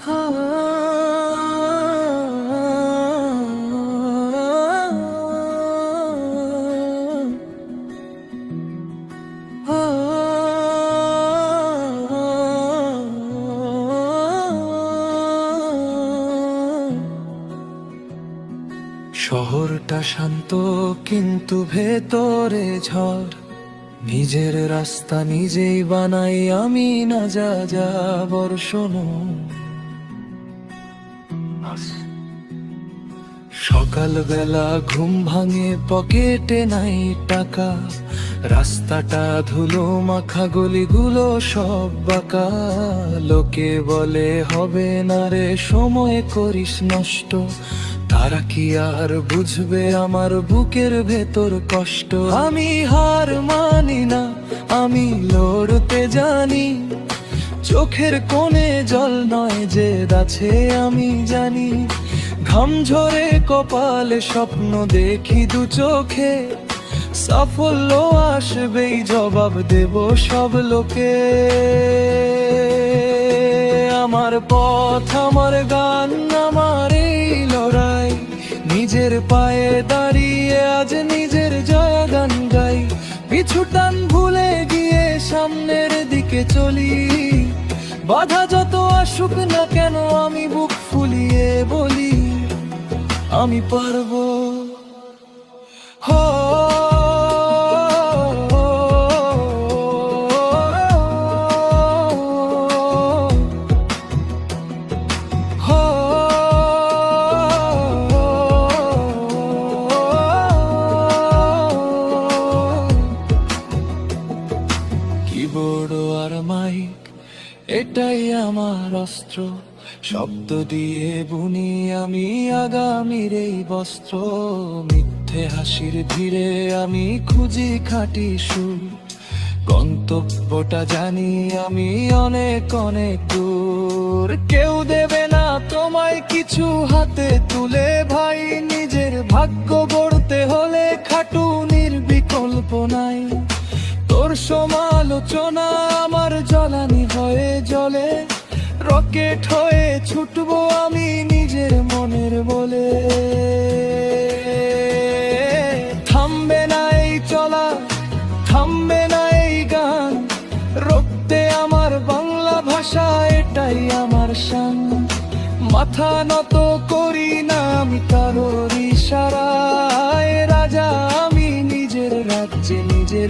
শহরটা শান্ত কিন্তু ভেতরে ঝড়, নিজের রাস্তা নিজেই বানাই আমি, না যা যাবর শোনো। সকালবেলা ঘুম ভাঙে, পকেটে নাই টাকা, রাস্তাটা ধুলো মাখা, গলিগুলো সব বাঁকা। লোকে বলে হবে না রে, সময় করিস নষ্ট, তারা কি আর বুঝবে আমার বুকের ভেতর কষ্ট। আমি হার মানি না, আমি লড়তে জানি, চোখের কোণে জল নয় যে আছে আমি জানি। ঘাম ঝরে কপালে, স্বপ্ন দেখি দু চোখে, সাফল্য আসবেই জবাব দেব সব লোকে। আমার পথ, আমার গান, আমার এই লড়াই, নিজের পায়ে দাঁড়িয়ে আজ নিজের জয়গান গাই। পিছু টান ভুলে গিয়ে সামনের দিকে চলি, বাধা যত আসুক না কেন আমি বুক ফুলিয়ে বলি আমি পারবো। কিবোর্ড আর মাইক এটাই আমার অস্ত্র, শব্দ দিয়ে বুনি আমি আগামীর এই বস্ত্র। মিথ্যে হাসির ভিড়ে আমি খুঁজি খাঁটি সুর, গন্তব্যটা জানি আমি অনেক অনেক দূর। কেউ দেবে না তোমায় কিছু হাতে তুলে ভাই, নিজের ভাগ্য গড়তে হলে খাটুনির বিকল্প নাই। তোর সমালোচনা আমার জ্বালানি হয়ে জ্বলে, রকেট হয়ে ছুটবো আমি নিজের মনের বলে। থামবে না এই চলা, থামবে না এই গান, রক্তে আমার বাংলা ভাষা এটাই আমার শান। মাথা নত করি না আমি কারোর ইশারায়, রাজা আমি নিজের রাজ্যে নিজের।